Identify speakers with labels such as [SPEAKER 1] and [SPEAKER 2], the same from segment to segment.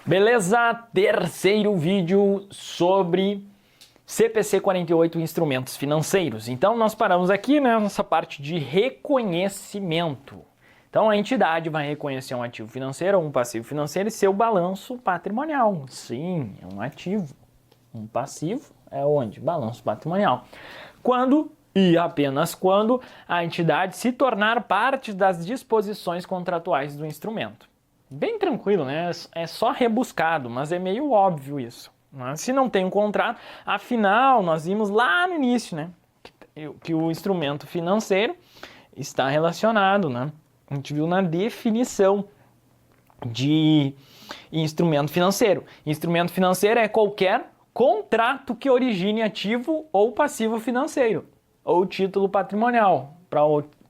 [SPEAKER 1] Beleza? Terceiro vídeo sobre CPC 48, instrumentos financeiros. Então nós paramos aqui, né, nessa parte de reconhecimento. Então a entidade vai reconhecer um ativo financeiro ou um passivo financeiro e seu balanço patrimonial. Sim, é um ativo. Um passivo é onde? Balanço patrimonial. Quando e apenas quando a entidade se tornar parte das disposições contratuais do instrumento. Bem tranquilo, né? É só rebuscado, mas é meio óbvio isso. Né? Se não tem um contrato, afinal, nós vimos lá no início, né? Que o instrumento financeiro está relacionado, né? A gente viu na definição de instrumento financeiro. Instrumento financeiro é qualquer contrato que origine ativo ou passivo financeiro, ou título patrimonial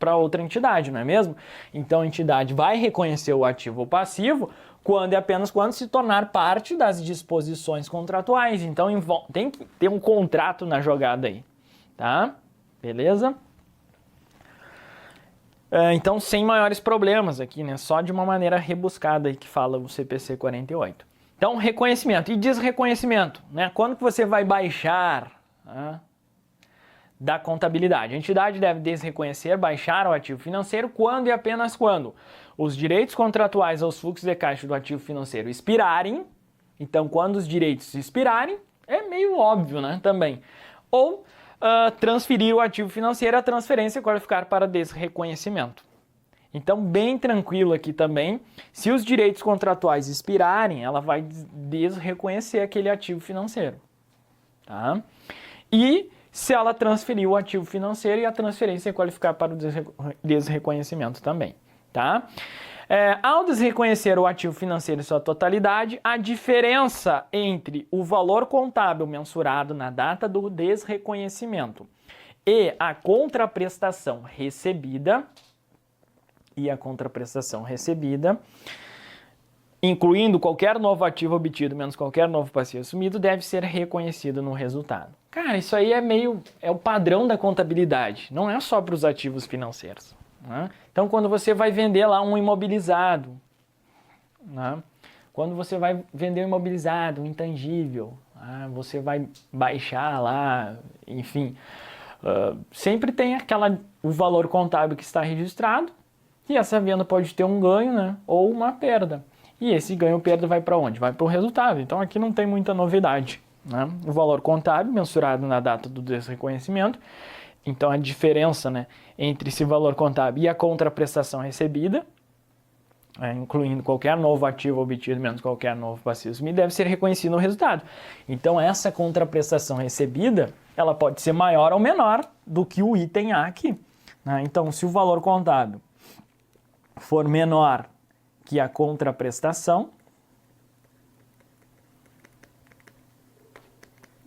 [SPEAKER 1] para outra entidade, não é mesmo? Então a entidade vai reconhecer o ativo ou passivo quando e apenas quando se tornar parte das disposições contratuais. Então tem que ter um contrato na jogada aí, tá? Beleza? Então sem maiores problemas aqui, né? Só de uma maneira rebuscada aí que fala o CPC 48. Então reconhecimento e desreconhecimento, né? Quando que você vai baixar, né, da contabilidade? A entidade deve desreconhecer, baixar o ativo financeiro quando e apenas quando os direitos contratuais aos fluxos de caixa do ativo financeiro expirarem. Então, quando os direitos expirarem, é meio óbvio, né? Também. Ou transferir o ativo financeiro, a transferência qualificar para desreconhecimento. Então, bem tranquilo aqui também. Se os direitos contratuais expirarem, ela vai desreconhecer aquele ativo financeiro. Tá? E se ela transferir o ativo financeiro e a transferência qualificar para o desreconhecimento também, tá? Ao desreconhecer o ativo financeiro em sua totalidade, a diferença entre o valor contábil mensurado na data do desreconhecimento e a contraprestação recebida, incluindo qualquer novo ativo obtido menos qualquer novo passivo assumido, deve ser reconhecido no resultado. Cara, isso aí é o padrão da contabilidade, não é só para os ativos financeiros. Né? Então, quando você vai vender lá um imobilizado, né? Quando você vai vender um imobilizado, um intangível, você vai baixar lá, enfim, sempre tem o valor contábil que está registrado, e essa venda pode ter um ganho, né? Ou uma perda. E esse ganho ou perda vai para onde? Vai para o resultado. Então aqui não tem muita novidade. Né? O valor contábil mensurado na data do desreconhecimento. Então a diferença, né, entre esse valor contábil e a contraprestação recebida, incluindo qualquer novo ativo obtido menos qualquer novo passivo assumido, deve ser reconhecido no resultado. Então essa contraprestação recebida, ela pode ser maior ou menor do que o item A aqui. Né? Então se o valor contábil for menor que a contraprestação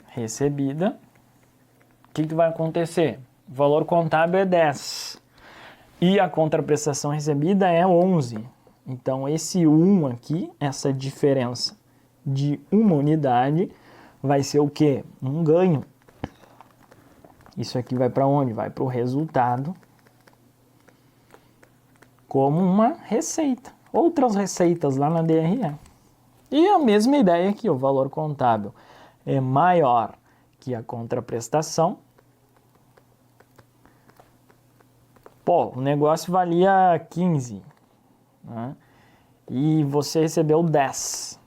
[SPEAKER 1] recebida, o que vai acontecer? O valor contábil é 10 e a contraprestação recebida é 11. Então esse 1 aqui, essa diferença de uma unidade, vai ser o quê? Um ganho. Isso aqui vai para onde? Vai para o resultado como uma receita. Outras receitas lá na DRE. E a mesma ideia aqui, o valor contábil é maior que a contraprestação. Pô, o negócio valia 15, né? E você recebeu 10.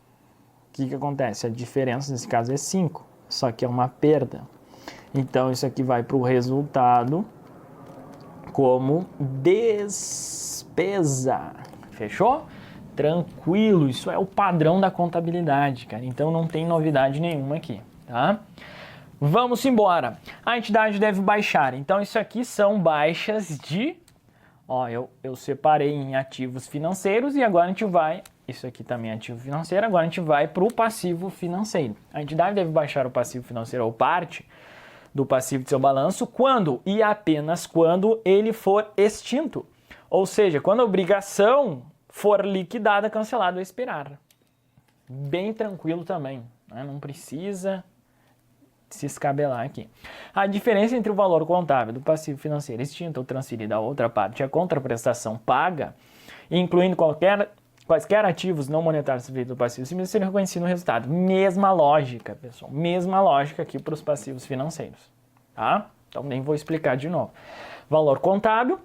[SPEAKER 1] O que acontece? A diferença nesse caso é 5, só que é uma perda. Então isso aqui vai para o resultado como despesa. Fechou? Tranquilo, isso é o padrão da contabilidade, cara. Então não tem novidade nenhuma aqui, tá? Vamos embora. A entidade deve baixar. Então isso aqui são baixas de... Ó, eu separei em ativos financeiros e agora a gente vai... Isso aqui também é ativo financeiro, agora a gente vai para o passivo financeiro. A entidade deve baixar o passivo financeiro ou parte do passivo de seu balanço quando e apenas quando ele for extinto. Ou seja, quando a obrigação for liquidada, cancelada ou expirar. Bem tranquilo também, né? Não precisa se escabelar aqui. A diferença entre o valor contábil do passivo financeiro extinto ou transferido a outra parte e a contraprestação paga, incluindo qualquer Quaisquer ativos não monetários sujeitos ao passivo financeiro serão reconhecidos no resultado. Mesma lógica, pessoal. Mesma lógica aqui para os passivos financeiros. Tá? Então nem vou explicar de novo. Valor contábil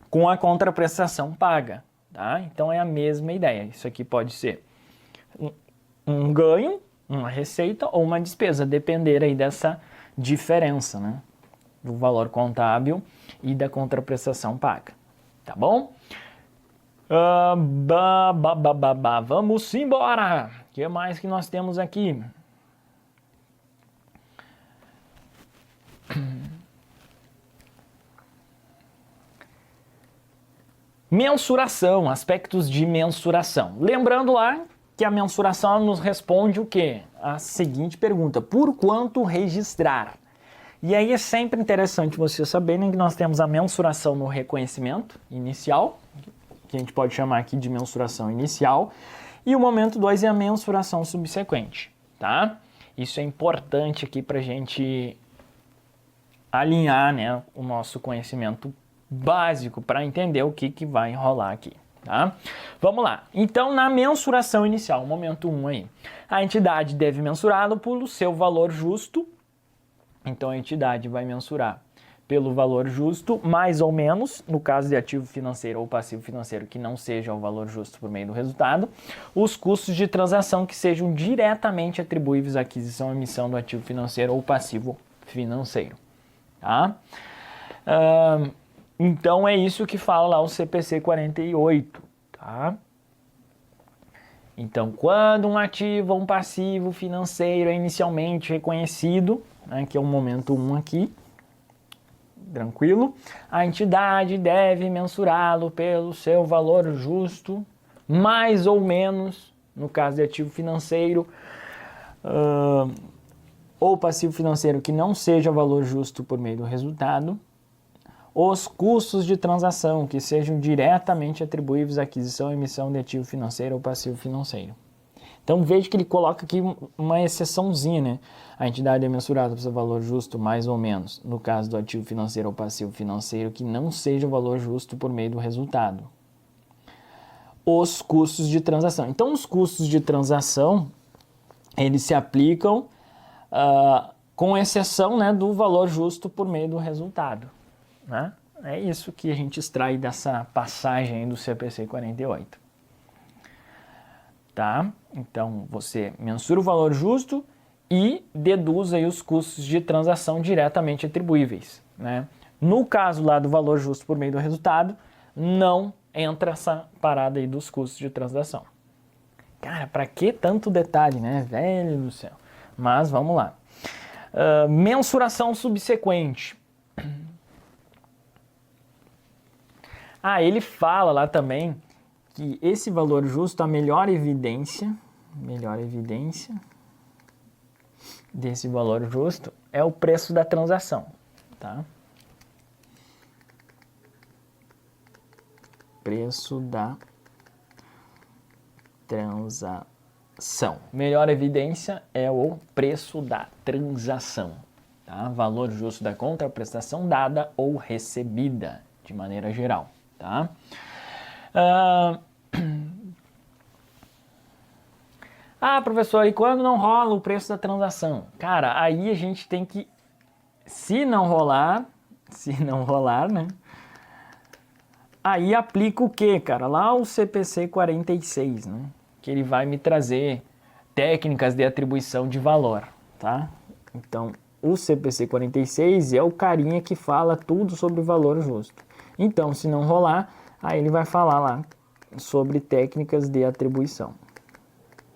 [SPEAKER 1] com a contraprestação paga. Tá? Então é a mesma ideia. Isso aqui pode ser um ganho, uma receita ou uma despesa, depender aí dessa diferença, né? Do valor contábil e da contraprestação paga. Tá bom? Vamos embora! O que mais que nós temos aqui? Mensuração, aspectos de mensuração. Lembrando lá que a mensuração nos responde o quê? A seguinte pergunta: por quanto registrar? E aí é sempre interessante vocês saberem que nós temos a mensuração no reconhecimento inicial, que a gente pode chamar aqui de mensuração inicial, e o momento 2 é a mensuração subsequente, tá? Isso é importante aqui para a gente alinhar, né, o nosso conhecimento básico para entender o que vai rolar aqui, tá? Vamos lá. Então, na mensuração inicial, momento 1 aí, a entidade deve mensurá-lo pelo seu valor justo. Então, a entidade vai mensurar pelo valor justo, mais ou menos, no caso de ativo financeiro ou passivo financeiro que não seja o valor justo por meio do resultado, os custos de transação que sejam diretamente atribuíveis à aquisição ou emissão do ativo financeiro ou passivo financeiro, tá? Então é isso que fala lá o CPC 48, tá? Então, quando um ativo ou um passivo financeiro é inicialmente reconhecido, né, que é o momento 1 aqui, tranquilo, a entidade deve mensurá-lo pelo seu valor justo, mais ou menos, no caso de ativo financeiro, ou passivo financeiro que não seja valor justo por meio do resultado, os custos de transação que sejam diretamente atribuíveis à aquisição e emissão de ativo financeiro ou passivo financeiro. Então veja que ele coloca aqui uma exceçãozinha, né? A entidade é mensurada pelo seu valor justo, mais ou menos, no caso do ativo financeiro ou passivo financeiro que não seja o valor justo por meio do resultado. Os custos de transação. Então os custos de transação, eles se aplicam com exceção, né, do valor justo por meio do resultado, né? É isso que a gente extrai dessa passagem do CPC 48. Tá? Então, você mensura o valor justo e deduz aí os custos de transação diretamente atribuíveis, né? No caso lá do valor justo por meio do resultado, não entra essa parada aí dos custos de transação. Cara, pra que tanto detalhe, né? Velho do céu. Mas vamos lá. Mensuração subsequente. Ele fala lá também que esse valor justo, a melhor evidência desse valor justo é o preço da transação, tá? Preço da transação. Melhor evidência é o preço da transação, tá? Valor justo da contraprestação dada ou recebida, de maneira geral, tá? Professor, e quando não rola o preço da transação? Cara, aí a gente tem que, se não rolar, né? Aí aplica o quê, cara? Lá o CPC 46, né? Que ele vai me trazer técnicas de atribuição de valor, tá? Então, o CPC 46 é o carinha que fala tudo sobre o valor justo. Então, se não rolar, aí ele vai falar lá sobre técnicas de atribuição.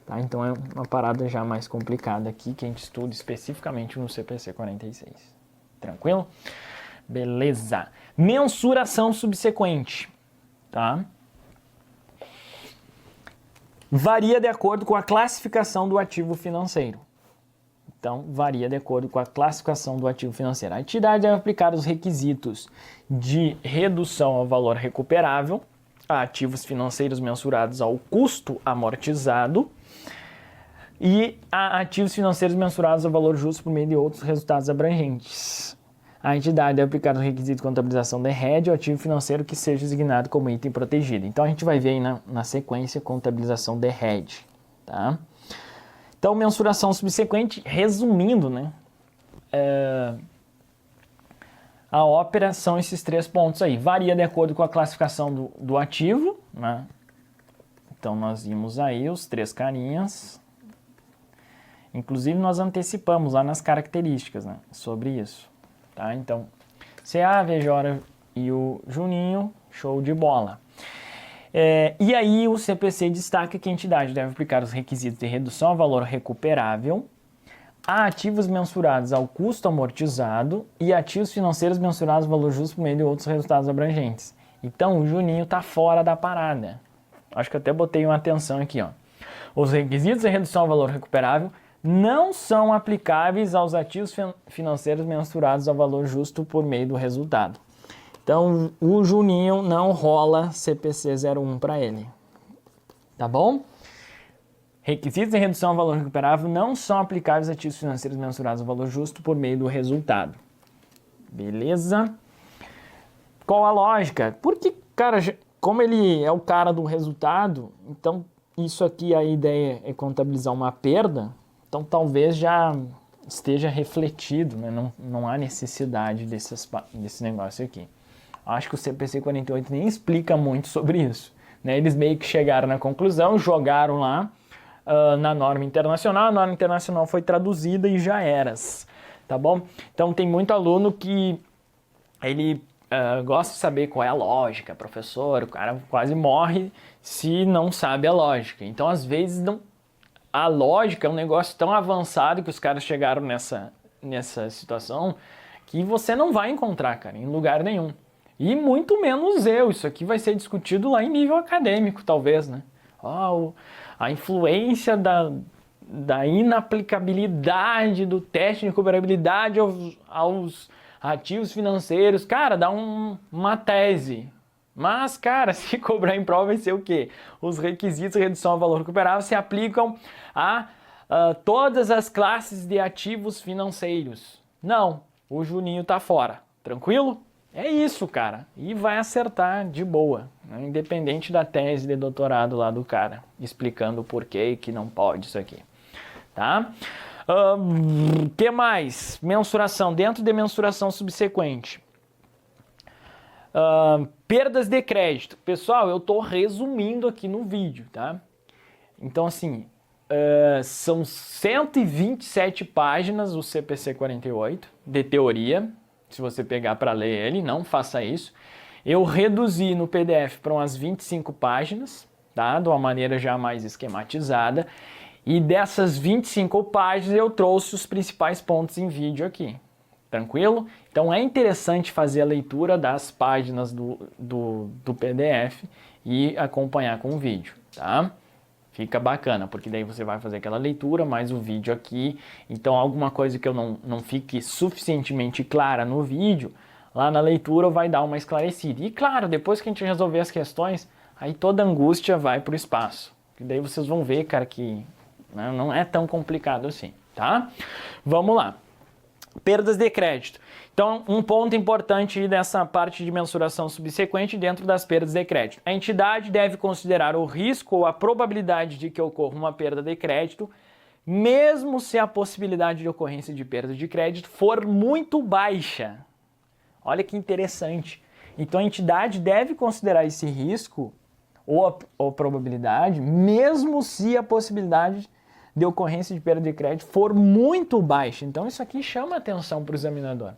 [SPEAKER 1] Tá? Então é uma parada já mais complicada aqui que a gente estuda especificamente no CPC 46. Tranquilo? Beleza. Mensuração subsequente. Tá? Varia de acordo com a classificação do ativo financeiro. Então, varia de acordo com a classificação do ativo financeiro. A entidade deve aplicar os requisitos de redução ao valor recuperável a ativos financeiros mensurados ao custo amortizado e a ativos financeiros mensurados ao valor justo por meio de outros resultados abrangentes. a entidade deve aplicar o requisito de contabilização de RED ao ativo financeiro que seja designado como item protegido. Então, a gente vai ver aí na sequência contabilização de RED, tá? Então, mensuração subsequente, resumindo, né? A ópera são esses 3 pontos aí. Varia de acordo com a classificação do ativo, né? Então, nós vimos aí os 3 carinhas. Inclusive, nós antecipamos lá nas características, né? Sobre isso, tá? Então, CA, VJ e o Juninho, show de bola. E aí, o CPC destaca que a entidade deve aplicar os requisitos de redução a valor recuperável a ativos mensurados ao custo amortizado e ativos financeiros mensurados ao valor justo por meio de outros resultados abrangentes. Então, o Juninho tá fora da parada. Acho que eu até botei uma atenção aqui, ó. Os requisitos de redução ao valor recuperável não são aplicáveis aos ativos financeiros mensurados ao valor justo por meio do resultado. Então, o Juninho não rola CPC 01 para ele. Tá bom? Requisitos de redução ao valor recuperável não são aplicáveis a ativos financeiros mensurados ao valor justo por meio do resultado. Beleza? Qual a lógica? Porque, cara, como ele é o cara do resultado, então isso aqui, a ideia é contabilizar uma perda, então talvez já esteja refletido, né? Não há necessidade desse negócio aqui. Acho que o CPC 48 nem explica muito sobre isso, né? Eles meio que chegaram na conclusão, jogaram lá na norma internacional, a norma internacional foi traduzida e já eras, tá bom? Então tem muito aluno que ele gosta de saber qual é a lógica, professor, o cara quase morre se não sabe a lógica. Então às vezes a lógica é um negócio tão avançado que os caras chegaram nessa situação que você não vai encontrar, cara, em lugar nenhum. E muito menos eu. Isso aqui vai ser discutido lá em nível acadêmico, talvez, né? A influência da inaplicabilidade do teste de recuperabilidade aos ativos financeiros. Cara, dá uma tese. Mas, cara, se cobrar em prova vai ser o quê? Os requisitos de redução ao valor recuperável se aplicam a todas as classes de ativos financeiros. Não, o Juninho tá fora. Tranquilo? É isso, cara. E vai acertar de boa, né? Independente da tese de doutorado lá do cara, explicando o porquê que não pode isso aqui, tá? Que mais? Mensuração. Dentro de mensuração subsequente. Perdas de crédito. Pessoal, eu tô resumindo aqui no vídeo, tá? Então, assim, são 127 páginas o CPC 48 de teoria. Se você pegar para ler ele, não faça isso. Eu reduzi no PDF para umas 25 páginas, tá? De uma maneira já mais esquematizada. E dessas 25 páginas eu trouxe os principais pontos em vídeo aqui. Tranquilo? Então é interessante fazer a leitura das páginas do PDF e acompanhar com o vídeo, tá? Fica bacana, porque daí você vai fazer aquela leitura, mais o vídeo aqui. Então alguma coisa que eu não fique suficientemente clara no vídeo, lá na leitura vai dar uma esclarecida. E claro, depois que a gente resolver as questões, aí toda angústia vai para o espaço. E daí vocês vão ver, cara, que não é tão complicado assim, tá? Vamos lá. Perdas de crédito. Então, um ponto importante dessa parte de mensuração subsequente dentro das perdas de crédito. A entidade deve considerar o risco ou a probabilidade de que ocorra uma perda de crédito, mesmo se a possibilidade de ocorrência de perda de crédito for muito baixa. Olha que interessante. Então, a entidade deve considerar esse risco ou probabilidade, mesmo se a possibilidade de ocorrência de perda de crédito for muito baixa. Então, isso aqui chama atenção para o examinador.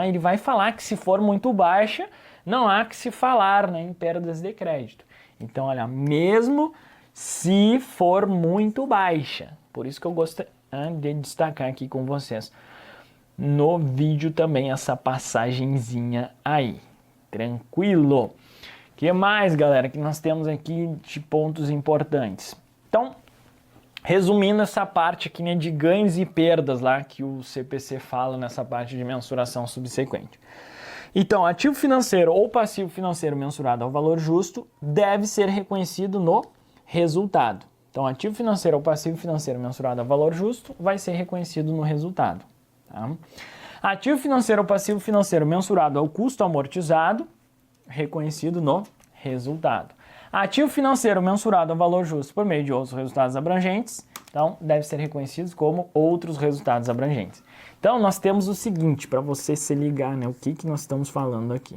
[SPEAKER 1] Ele vai falar que se for muito baixa, não há que se falar, né, em perdas de crédito. Então, olha, mesmo se for muito baixa. Por isso que eu gosto de destacar aqui com vocês no vídeo também essa passagenzinha aí. Tranquilo? O que mais, galera, que nós temos aqui de pontos importantes? Então, resumindo essa parte aqui, né, de ganhos e perdas lá que o CPC fala nessa parte de mensuração subsequente. Então, ativo financeiro ou passivo financeiro mensurado ao valor justo deve ser reconhecido no resultado. Então, ativo financeiro ou passivo financeiro mensurado ao valor justo vai ser reconhecido no resultado. Tá? Ativo financeiro ou passivo financeiro mensurado ao custo amortizado, reconhecido no resultado. Ativo financeiro mensurado ao valor justo por meio de outros resultados abrangentes, então deve ser reconhecido como outros resultados abrangentes. Então nós temos o seguinte, para você se ligar, né, o que nós estamos falando aqui.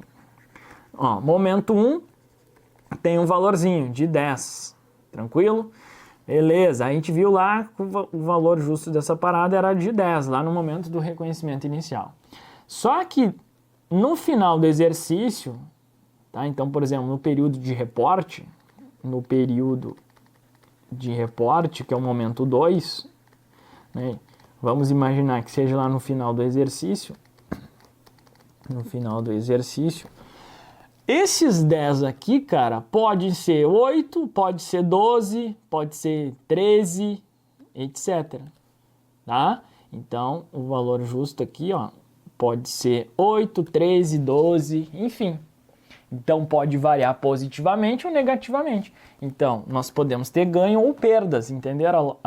[SPEAKER 1] Ó, momento 1 tem um valorzinho de 10, tranquilo? Beleza, a gente viu lá que o valor justo dessa parada era de 10, lá no momento do reconhecimento inicial. Só que no final do exercício, tá? Então, por exemplo, no período de reporte, que é o momento 2, né? Vamos imaginar que seja lá no final do exercício, esses 10 aqui, cara, pode ser 8, pode ser 12, pode ser 13, etc. Tá? Então, o valor justo aqui, ó, pode ser 8, 13, 12, enfim. Então, pode variar positivamente ou negativamente. Então, nós podemos ter ganho ou perdas, entenderam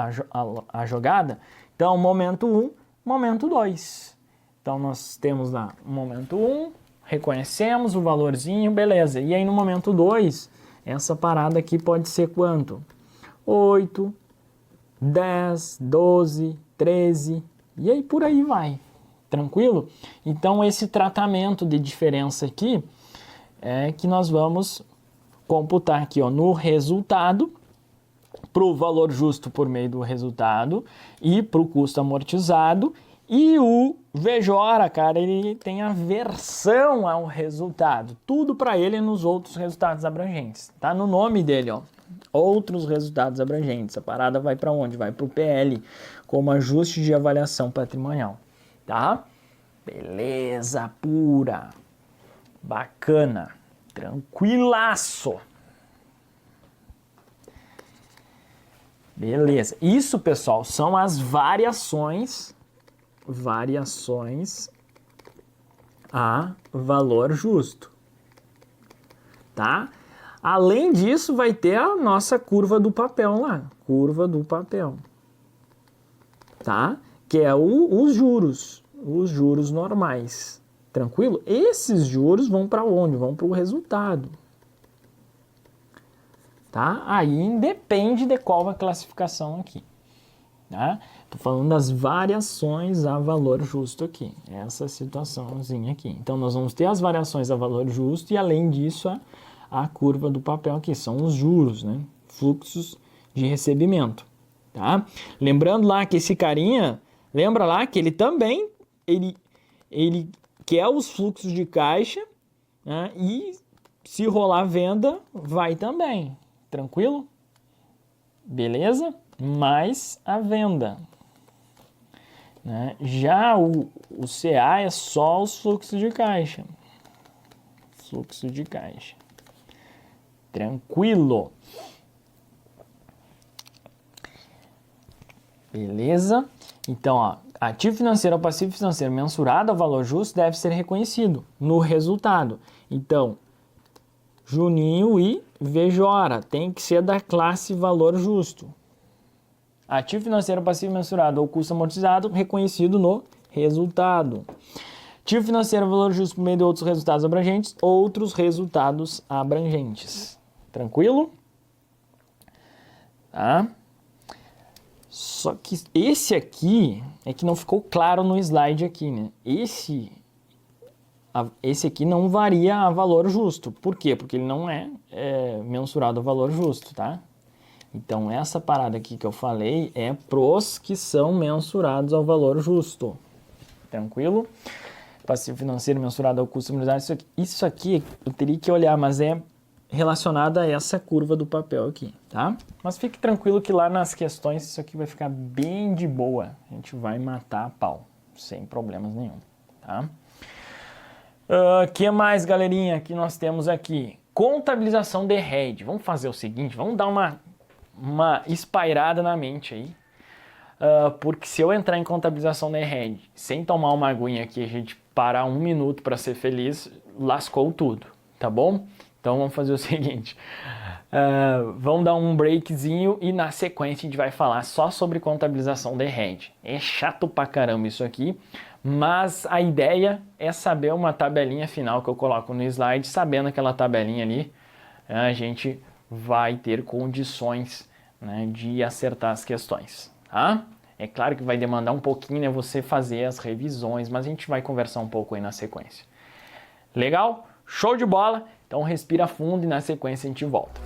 [SPEAKER 1] a jogada? Então, momento 1, momento 2. Então, nós temos lá o momento 1, reconhecemos o valorzinho, beleza. E aí, no momento 2, essa parada aqui pode ser quanto? 8, 10, 12, 13, e aí por aí vai. Tranquilo? Então, esse tratamento de diferença aqui é que nós vamos computar aqui, ó, no resultado, para o valor justo por meio do resultado e para o custo amortizado. E o VJ, cara, ele tem aversão ao resultado. Tudo para ele nos outros resultados abrangentes. Tá no nome dele, ó. Outros resultados abrangentes. A parada vai para onde? Vai para o PL, como ajuste de avaliação patrimonial. Tá? Beleza pura. Bacana. Tranquilaço. Beleza. Isso, pessoal, são as variações a valor justo, tá? Além disso, vai ter a nossa curva do papel lá, tá? Que é os juros normais, tranquilo? Esses juros vão para onde? Vão para o resultado, tá? Aí independe de qual a classificação aqui, tá? Tô falando das variações a valor justo aqui, essa situaçãozinha aqui. Então, nós vamos ter as variações a valor justo e, além disso, a curva do papel aqui, são os juros, né? Fluxos de recebimento, tá? Lembrando lá que esse carinha, lembra lá que ele também, ele quer os fluxos de caixa, né? E se rolar venda, vai também, tranquilo? Beleza? Mais a venda. Né? Já o CA é só os fluxos de caixa. Fluxo de caixa. Tranquilo. Beleza? Então, ó, ativo financeiro ou passivo financeiro mensurado ao valor justo deve ser reconhecido no resultado. Então, Juninho e VJ tem que ser da classe valor justo. Ativo financeiro passivo mensurado ou custo amortizado reconhecido no resultado. Ativo financeiro valor justo por meio de outros resultados abrangentes. Tranquilo? Tá? Só que esse aqui é que não ficou claro no slide aqui, né? Esse aqui não varia a valor justo. Por quê? Porque ele não é mensurado a valor justo, tá? Então, essa parada aqui que eu falei é pros que são mensurados ao valor justo. Tranquilo? Passivo financeiro mensurado ao custo amortizado. Isso aqui eu teria que olhar, mas é relacionado a essa curva do papel aqui, tá? Mas fique tranquilo que lá nas questões isso aqui vai ficar bem de boa. A gente vai matar a pau, sem problemas nenhum, tá? Que mais, galerinha, que nós temos aqui? Contabilização de RED. Vamos fazer o seguinte, vamos dar uma espairada na mente aí, porque se eu entrar em contabilização de RED sem tomar uma aguinha aqui, a gente parar 1 minuto para ser feliz, lascou tudo, tá bom? Então vamos fazer o seguinte, vamos dar um breakzinho e na sequência a gente vai falar só sobre contabilização de RED. É chato pra caramba isso aqui, Mas a ideia é saber uma tabelinha final que eu coloco no slide. Sabendo aquela tabelinha ali, a gente vai ter condições, né, de acertar as questões, tá? É claro que vai demandar um pouquinho, né, você fazer as revisões, mas a gente vai conversar um pouco aí na sequência. Legal? Show de bola? Então respira fundo e na sequência a gente volta.